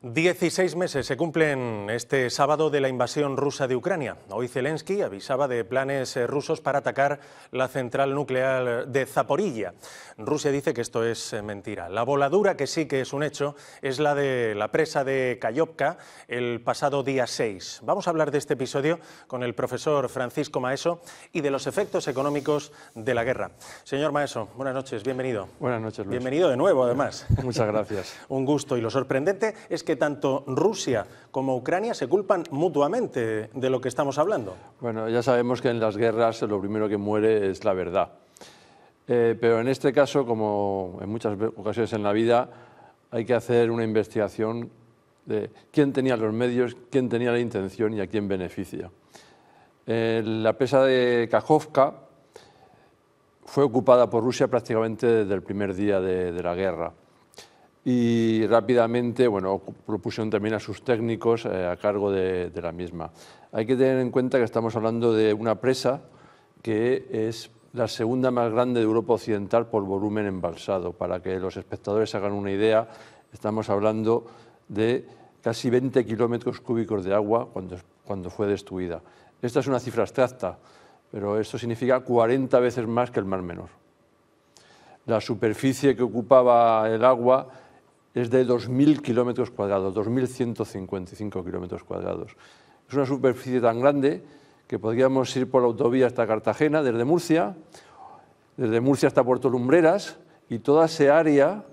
16 meses se cumplen este sábado de la invasión rusa de Ucrania. Hoy Zelensky avisaba de planes rusos para atacar la central nuclear de Zaporilla. Rusia dice que esto es mentira. La voladura, que sí que es un hecho, es la de la presa de Kayovka el pasado día 6. Vamos a hablar de este episodio con el profesor Francisco Maeso y de los efectos económicos de la guerra. Señor Maeso, buenas noches, bienvenido. Buenas noches, Luis. Bienvenido de nuevo, además. Muchas gracias. Un gusto. Y lo sorprendente es que tanto Rusia como Ucrania se culpan mutuamente de lo que estamos hablando. Bueno, ya sabemos que en las guerras lo primero que muere es la verdad. Pero en este caso, como en muchas ocasiones en la vida, hay que hacer una investigación de quién tenía los medios, quién tenía la intención y a quién beneficia. La presa de Kajovka fue ocupada por Rusia prácticamente desde el primer día de la guerra. Y rápidamente, bueno, propusieron también a sus técnicos a cargo de la misma. Hay que tener en cuenta que estamos hablando de una presa que es la segunda más grande de Europa Occidental por volumen embalsado. Para que los espectadores hagan una idea, estamos hablando de casi 20 kilómetros cúbicos de agua cuando fue destruida. Esta es una cifra abstracta, pero esto significa 40 veces más que el Mar Menor. La superficie que ocupaba el agua es de 2.000 kilómetros cuadrados, 2.155 kilómetros cuadrados. Es una superficie tan grande que podríamos ir por la autovía hasta Cartagena, desde Murcia hasta Puerto Lumbreras, y toda esa área,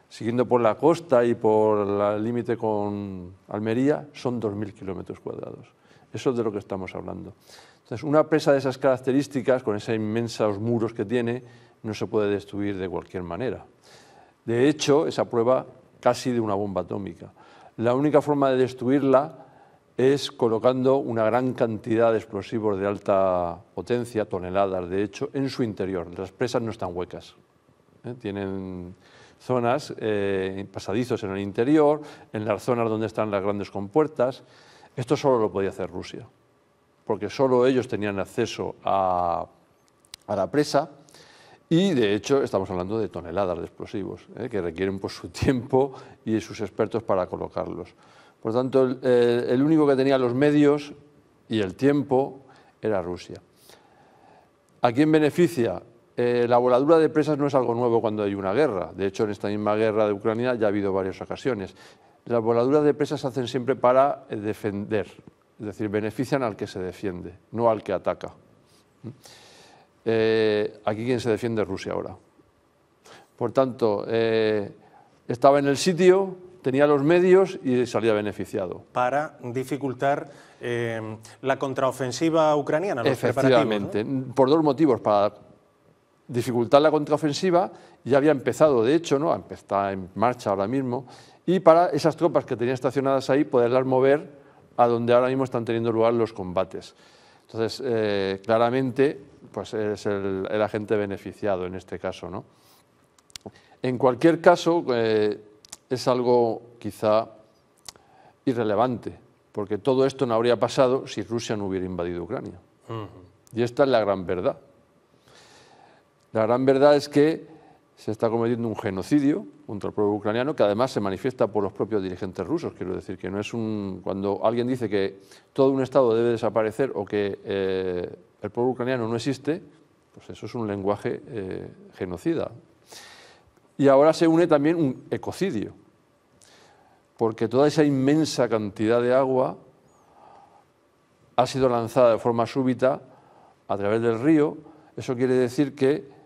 siguiendo por la costa y por el límite con Almería, son 2.000 kilómetros cuadrados. Eso es de lo que estamos hablando. Entonces, una presa de esas características, con esos inmensos muros que tiene, no se puede destruir de cualquier manera. De hecho, esa prueba casi de una bomba atómica. La única forma de destruirla es colocando una gran cantidad de explosivos de alta potencia, toneladas de hecho, en su interior. Las presas no están huecas. Tienen zonas, pasadizos en el interior, en las zonas donde están las grandes compuertas. Esto solo lo podía hacer Rusia, porque solo ellos tenían acceso a la presa. Y, de hecho, estamos hablando de toneladas de explosivos, que requieren pues, su tiempo y sus expertos para colocarlos. Por lo tanto, el único que tenía los medios y el tiempo era Rusia. ¿A quién beneficia? La voladura de presas no es algo nuevo cuando hay una guerra. De hecho, en esta misma guerra de Ucrania ya ha habido varias ocasiones. Las voladuras de presas se hacen siempre para defender, es decir, benefician al que se defiende, no al que ataca. Aquí quien se defiende es Rusia ahora. Por tanto, estaba en el sitio, tenía los medios y salía beneficiado. Para dificultar la contraofensiva ucraniana, los Efectivamente, preparativos, ¿no? Por dos motivos. Para dificultar la contraofensiva, ya había empezado, de hecho, ¿no? Está en marcha ahora mismo, y para esas tropas que tenían estacionadas ahí, poderlas mover a donde ahora mismo están teniendo lugar los combates. Entonces, claramente, pues es el agente beneficiado en este caso, ¿no? En cualquier caso, es algo quizá irrelevante, porque todo esto no habría pasado si Rusia no hubiera invadido Ucrania. Y esta es la gran verdad. La gran verdad es que se está cometiendo un genocidio contra el pueblo ucraniano, que además se manifiesta por los propios dirigentes rusos. Quiero decir que no es cuando alguien dice que todo un Estado debe desaparecer o que el pueblo ucraniano no existe, pues eso es un lenguaje genocida. Y ahora se une también un ecocidio, porque toda esa inmensa cantidad de agua ha sido lanzada de forma súbita a través del río. Eso quiere decir que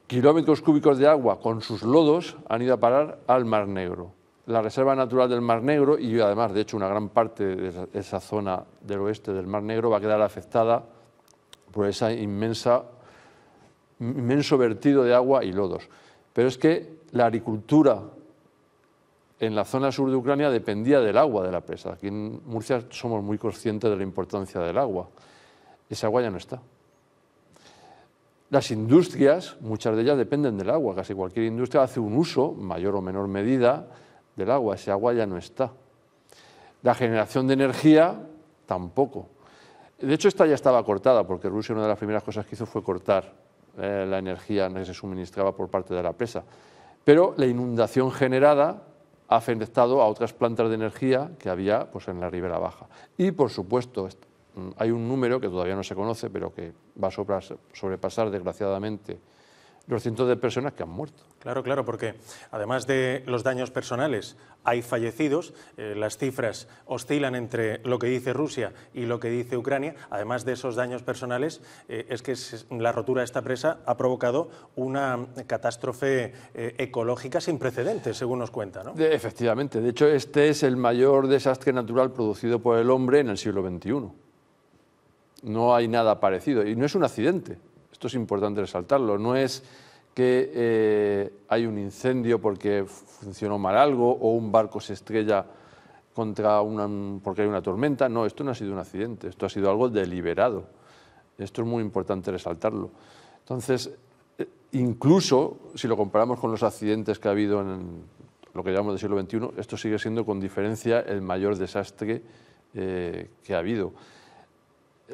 kilómetros cúbicos de agua con sus lodos han ido a parar al Mar Negro. La reserva natural del Mar Negro, y además, de hecho, una gran parte de esa zona del oeste del Mar Negro va a quedar afectada por ese inmenso vertido de agua y lodos. Pero es que la agricultura en la zona sur de Ucrania dependía del agua de la presa. Aquí en Murcia somos muy conscientes de la importancia del agua. Esa agua ya no está. Las industrias, muchas de ellas dependen del agua. Casi cualquier industria hace un uso, mayor o menor medida, del agua. Ese agua ya no está. La generación de energía, tampoco. De hecho, esta ya estaba cortada, porque Rusia una de las primeras cosas que hizo fue cortar la energía que se suministraba por parte de la presa. Pero la inundación generada ha afectado a otras plantas de energía que había pues, en la Ribera Baja. Y, por supuesto, hay un número que todavía no se conoce, pero que va a sobrepasar, desgraciadamente, los cientos de personas que han muerto. Claro, claro, porque además de los daños personales, hay fallecidos. Las cifras oscilan entre lo que dice Rusia y lo que dice Ucrania. Además de esos daños personales, es que la rotura de esta presa ha provocado una catástrofe ecológica sin precedentes, según nos cuenta, ¿no? Efectivamente. De hecho, este es el mayor desastre natural producido por el hombre en el siglo XXI. No hay nada parecido. Y no es un accidente. Esto es importante resaltarlo. No es que hay un incendio porque funcionó mal algo o un barco se estrella porque hay una tormenta. No, esto no ha sido un accidente, esto ha sido algo deliberado. Esto es muy importante resaltarlo. Entonces, incluso si lo comparamos con los accidentes que ha habido en lo que llamamos del siglo XXI, esto sigue siendo con diferencia el mayor desastre que ha habido.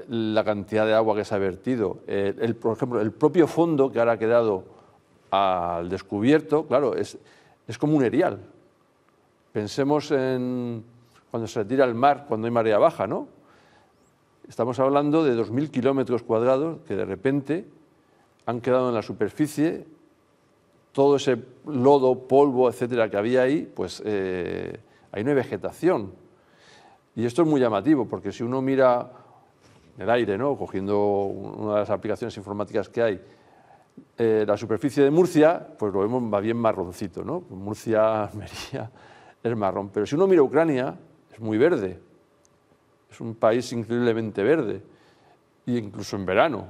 La cantidad de agua que se ha vertido, por ejemplo, el propio fondo que ahora ha quedado al descubierto, claro, es como un erial. Pensemos en cuando se retira el mar, cuando hay marea baja, ¿no? Estamos hablando de 2.000 kilómetros cuadrados que de repente han quedado en la superficie, todo ese lodo, polvo, etcétera, que había ahí, pues ahí no hay vegetación. Y esto es muy llamativo, porque si uno mira el aire, ¿no? Cogiendo una de las aplicaciones informáticas que hay, la superficie de Murcia, pues lo vemos va bien marroncito, ¿no? Murcia, Almería, es marrón. Pero si uno mira Ucrania, es muy verde. Es un país increíblemente verde, y incluso en verano.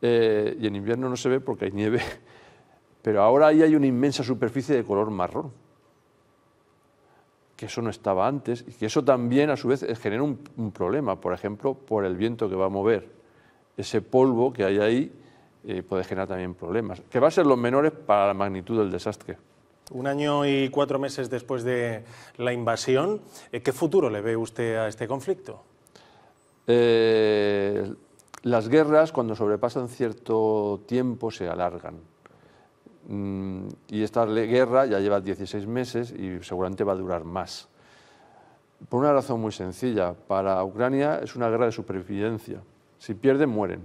Y en invierno no se ve porque hay nieve. Pero ahora ahí hay una inmensa superficie de color marrón, que eso no estaba antes, y que eso también a su vez genera un problema, por ejemplo, por el viento que va a mover. Ese polvo que hay ahí puede generar también problemas, que va a ser los menores para la magnitud del desastre. 1 año y 4 meses después de la invasión, ¿qué futuro le ve usted a este conflicto? Las guerras, cuando sobrepasan cierto tiempo, se alargan. Y esta guerra ya lleva 16 meses y seguramente va a durar más. Por una razón muy sencilla, para Ucrania es una guerra de supervivencia. Si pierden, mueren.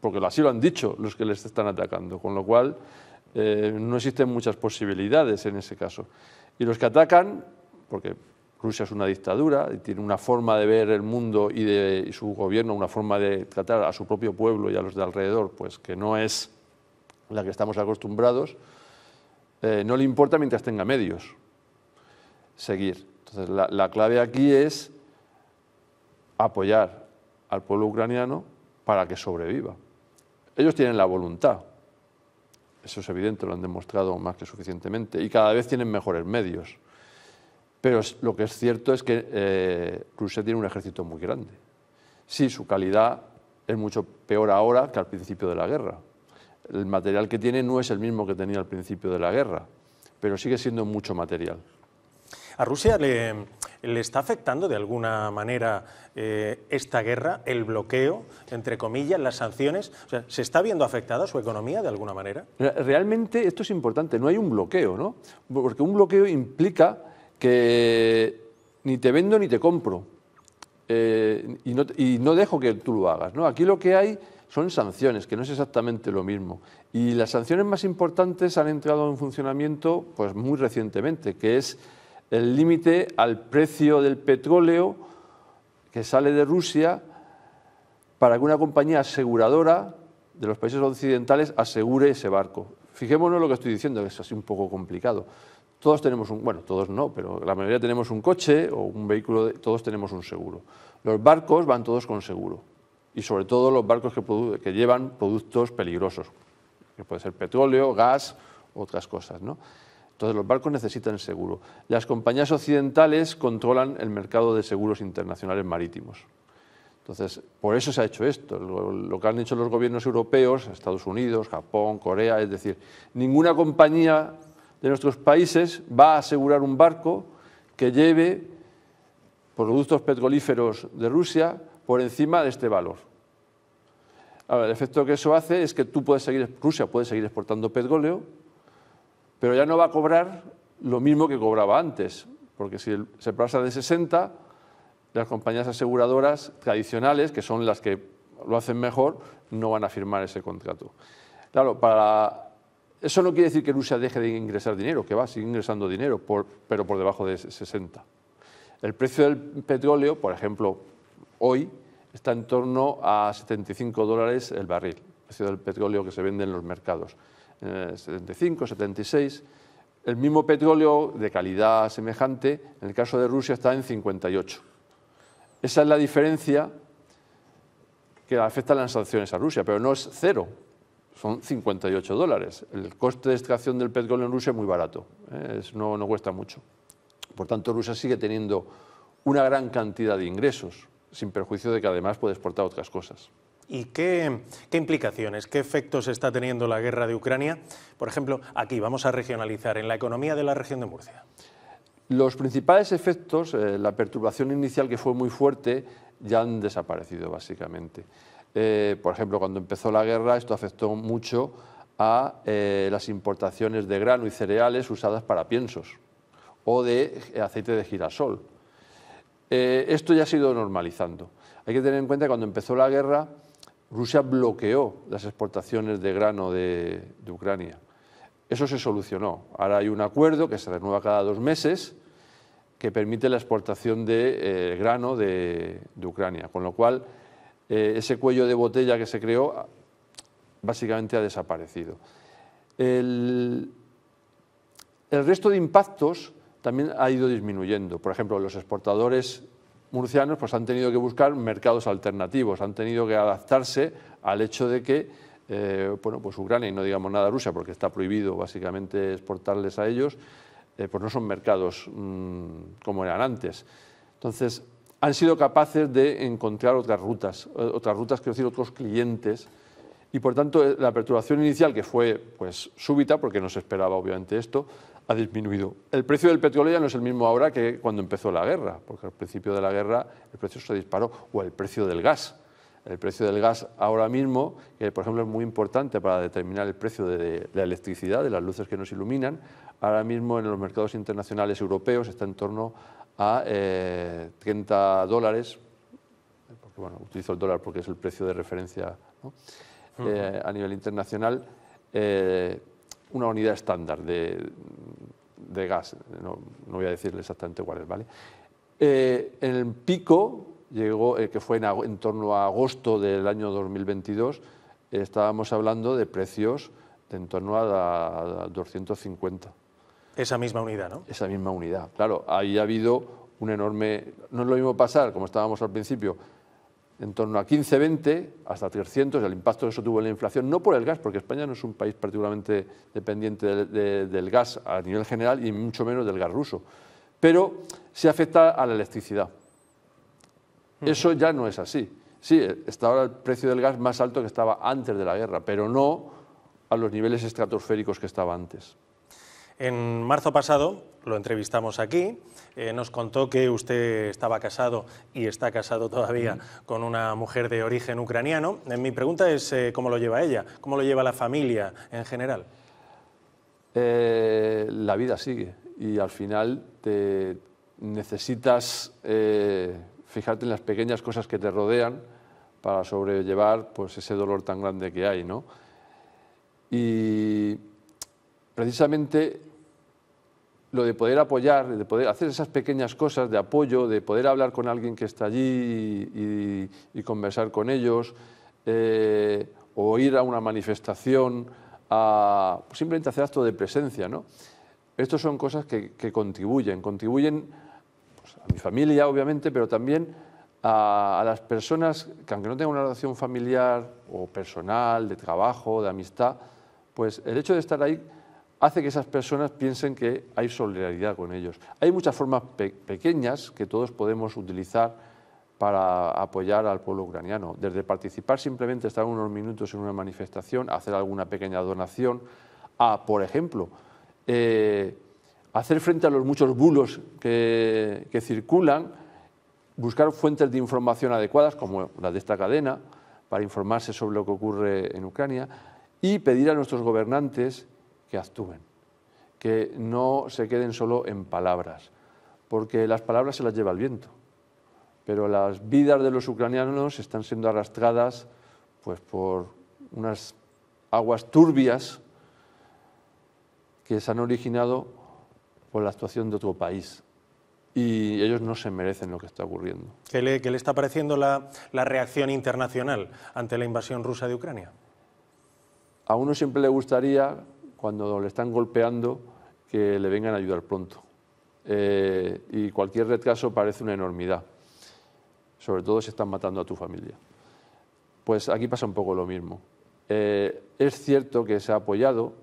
Porque así lo han dicho los que les están atacando, con lo cual no existen muchas posibilidades en ese caso. Y los que atacan, porque Rusia es una dictadura y tiene una forma de ver el mundo y su gobierno, una forma de tratar a su propio pueblo y a los de alrededor, pues que no es la que estamos acostumbrados, no le importa mientras tenga medios seguir. Entonces, la clave aquí es apoyar al pueblo ucraniano para que sobreviva. Ellos tienen la voluntad, eso es evidente, lo han demostrado más que suficientemente, y cada vez tienen mejores medios. Pero lo que es cierto es que Rusia tiene un ejército muy grande. Sí, su calidad es mucho peor ahora que al principio de la guerra. El material que tiene no es el mismo que tenía al principio de la guerra, pero sigue siendo mucho material. ¿A Rusia le está afectando de alguna manera esta guerra, el bloqueo, entre comillas, las sanciones? O sea, ¿se está viendo afectada su economía de alguna manera? Realmente esto es importante, no hay un bloqueo, ¿no? Porque un bloqueo implica que ni te vendo ni te compro y no dejo que tú lo hagas, ¿no? Aquí lo que hay son sanciones, que no es exactamente lo mismo. Y las sanciones más importantes han entrado en funcionamiento pues, muy recientemente, que es el límite al precio del petróleo que sale de Rusia para que una compañía aseguradora de los países occidentales asegure ese barco. Fijémonos lo que estoy diciendo, que es así un poco complicado. Todos tenemos bueno, todos no, pero la mayoría tenemos un coche o un vehículo, todos tenemos un seguro. Los barcos van todos con seguro. Y sobre todo los barcos que llevan productos peligrosos, que puede ser petróleo, gas, otras cosas, ¿no? Entonces los barcos necesitan seguro. Las compañías occidentales controlan el mercado de seguros internacionales marítimos. Entonces, por eso se ha hecho esto. Lo que han hecho los gobiernos europeos, Estados Unidos, Japón, Corea, es decir, ninguna compañía de nuestros países va a asegurar un barco que lleve productos petrolíferos de Rusia por encima de este valor. Ahora, el efecto que eso hace es que Rusia puede seguir exportando petróleo, pero ya no va a cobrar lo mismo que cobraba antes, porque si se pasa de 60, las compañías aseguradoras tradicionales, que son las que lo hacen mejor, no van a firmar ese contrato. Claro, eso no quiere decir que Rusia deje de ingresar dinero, que va a seguir ingresando dinero, pero por debajo de 60. El precio del petróleo, por ejemplo, hoy está en torno a $75 el barril, el precio del petróleo que se vende en los mercados. 75, 76. El mismo petróleo de calidad semejante, en el caso de Rusia, está en 58. Esa es la diferencia que afecta a las sanciones a Rusia, pero no es cero, son $58. El coste de extracción del petróleo en Rusia es muy barato, no cuesta mucho. Por tanto, Rusia sigue teniendo una gran cantidad de ingresos, sin perjuicio de que además puede exportar otras cosas. ¿Y qué implicaciones, qué efectos está teniendo la guerra de Ucrania? Por ejemplo, aquí vamos a regionalizar, en la economía de la región de Murcia. Los principales efectos, la perturbación inicial que fue muy fuerte, ya han desaparecido básicamente. Por ejemplo, cuando empezó la guerra, esto afectó mucho a las importaciones de grano y cereales usadas para piensos o de aceite de girasol. Esto ya se ha ido normalizando. Hay que tener en cuenta que cuando empezó la guerra, Rusia bloqueó las exportaciones de grano de Ucrania. Eso se solucionó. Ahora hay un acuerdo que se renueva cada 2 meses que permite la exportación de grano de Ucrania, con lo cual ese cuello de botella que se creó básicamente ha desaparecido. El resto de impactos también ha ido disminuyendo. Por ejemplo, los exportadores murcianos pues, han tenido que buscar mercados alternativos, han tenido que adaptarse al hecho de que pues Ucrania, y no digamos nada Rusia, porque está prohibido básicamente exportarles a ellos, pues no son mercados como eran antes. Entonces, han sido capaces de encontrar otras rutas, quiero decir, otros clientes, y por tanto la perturbación inicial, que fue pues súbita, porque no se esperaba obviamente esto, ha disminuido. El precio del petróleo ya no es el mismo ahora que cuando empezó la guerra, porque al principio de la guerra el precio se disparó, o el precio del gas. El precio del gas ahora mismo, que por ejemplo es muy importante para determinar el precio de la electricidad, de las luces que nos iluminan, ahora mismo en los mercados internacionales europeos está en torno a $30, porque bueno, utilizo el dólar porque es el precio de referencia, ¿no? A nivel internacional, una unidad estándar de gas, no voy a decirle exactamente cuál es, ¿vale? En el pico llegó, que fue en torno a agosto del año 2022, estábamos hablando de precios de en torno a 250. Esa misma unidad, ¿no? Esa misma unidad, claro, ahí ha habido un enorme... No es lo mismo pasar, como estábamos al principio, en torno a 15, 20, hasta 300, el impacto que eso tuvo en la inflación, no por el gas, porque España no es un país particularmente dependiente del gas a nivel general y mucho menos del gas ruso, pero sí afecta a la electricidad. Eso ya no es así. Sí, está ahora el precio del gas más alto que estaba antes de la guerra, pero no a los niveles estratosféricos que estaba antes. En marzo pasado lo entrevistamos aquí, nos contó que usted estaba casado y está casado todavía con una mujer de origen ucraniano. Mi pregunta es cómo lo lleva ella, cómo lo lleva la familia en general. La vida sigue y al final necesitas fijarte en las pequeñas cosas que te rodean para sobrellevar pues, ese dolor tan grande que hay, ¿no? Y precisamente lo de poder apoyar, de poder hacer esas pequeñas cosas de apoyo, de poder hablar con alguien que está allí y conversar con ellos, o ir a una manifestación, simplemente hacer acto de presencia, ¿no? Estas son cosas que contribuyen pues, a mi familia, obviamente, pero también a las personas que, aunque no tengan una relación familiar o personal, de trabajo, de amistad, pues el hecho de estar ahí hace que esas personas piensen que hay solidaridad con ellos. Hay muchas formas pequeñas que todos podemos utilizar para apoyar al pueblo ucraniano, desde participar simplemente, estar unos minutos en una manifestación, hacer alguna pequeña donación, a, por ejemplo, hacer frente a los muchos bulos que circulan, buscar fuentes de información adecuadas, como las de esta cadena, para informarse sobre lo que ocurre en Ucrania, y pedir a nuestros gobernantes que actúen, que no se queden solo en palabras, porque las palabras se las lleva el viento, pero las vidas de los ucranianos están siendo arrastradas pues, por unas aguas turbias que se han originado por la actuación de otro país. Y ellos no se merecen lo que está ocurriendo. ¿Qué le está pareciendo la reacción internacional ante la invasión rusa de Ucrania? A uno siempre le gustaría, cuando le están golpeando, que le vengan a ayudar pronto. Y cualquier retraso parece una enormidad, sobre todo si están matando a tu familia. Pues aquí pasa un poco lo mismo. Es cierto que se ha apoyado,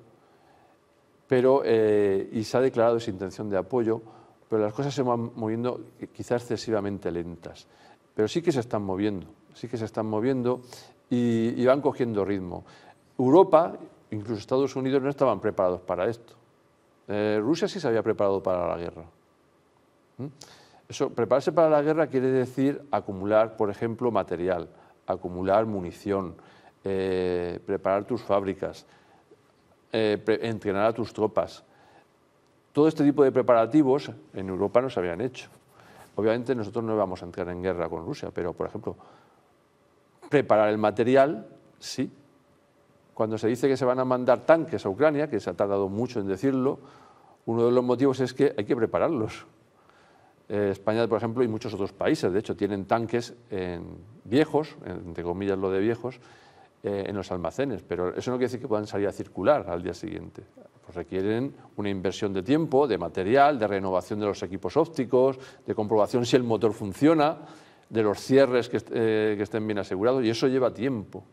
pero, y se ha declarado esa intención de apoyo, pero las cosas se van moviendo quizás excesivamente lentas. Pero sí que se están moviendo, y van cogiendo ritmo. Europa, incluso Estados Unidos, no estaban preparados para esto. Rusia sí se había preparado para la guerra. Eso, prepararse para la guerra quiere decir acumular, por ejemplo, material, acumular munición, preparar tus fábricas, entrenar a tus tropas. Todo este tipo de preparativos en Europa no se habían hecho. Obviamente nosotros no vamos a entrar en guerra con Rusia, pero, por ejemplo, preparar el material, sí. Cuando se dice que se van a mandar tanques a Ucrania, que se ha tardado mucho en decirlo, uno de los motivos es que hay que prepararlos. España, por ejemplo, y muchos otros países, de hecho, tienen tanques viejos, entre comillas lo de viejos, en los almacenes, pero eso no quiere decir que puedan salir a circular al día siguiente. Pues requieren una inversión de tiempo, de material, de renovación de los equipos ópticos, de comprobación si el motor funciona, de los cierres que estén bien asegurados, y eso lleva tiempo.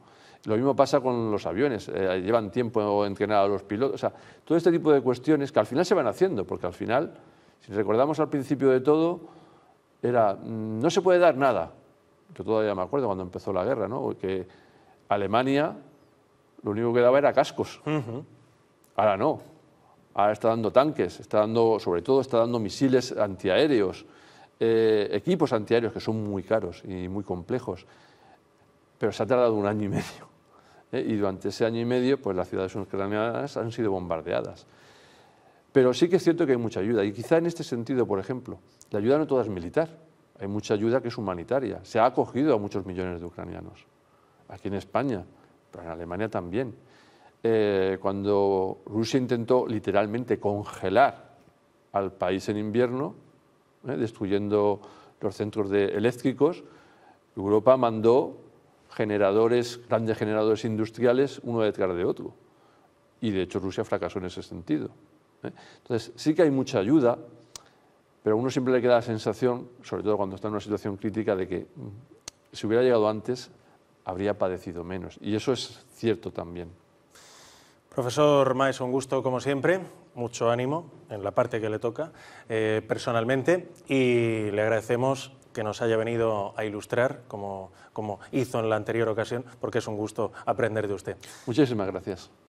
Lo mismo pasa con los aviones, llevan tiempo entrenar a los pilotos, o sea, todo este tipo de cuestiones que al final se van haciendo, porque al final, si recordamos al principio de todo, no se puede dar nada. Yo todavía me acuerdo cuando empezó la guerra, ¿no? Que Alemania lo único que daba era cascos. Ahora no, ahora está dando tanques, sobre todo está dando misiles antiaéreos, equipos antiaéreos que son muy caros y muy complejos, pero se ha tardado 1 año y medio. Y durante ese año y medio, pues las ciudades ucranianas han sido bombardeadas. Pero sí que es cierto que hay mucha ayuda, y quizá en este sentido, por ejemplo, la ayuda no toda es militar, hay mucha ayuda que es humanitaria. Se ha acogido a muchos millones de ucranianos, aquí en España, pero en Alemania también. Cuando Rusia intentó literalmente congelar al país en invierno, destruyendo los centros eléctricos, Europa mandó grandes generadores industriales, uno detrás de otro. Y de hecho Rusia fracasó en ese sentido. Entonces sí que hay mucha ayuda, pero a uno siempre le queda la sensación, sobre todo cuando está en una situación crítica, de que si hubiera llegado antes habría padecido menos. Y eso es cierto también. Profesor Maes, un gusto como siempre, mucho ánimo en la parte que le toca personalmente, y le agradecemos que nos haya venido a ilustrar como hizo en la anterior ocasión, porque es un gusto aprender de usted. Muchísimas gracias.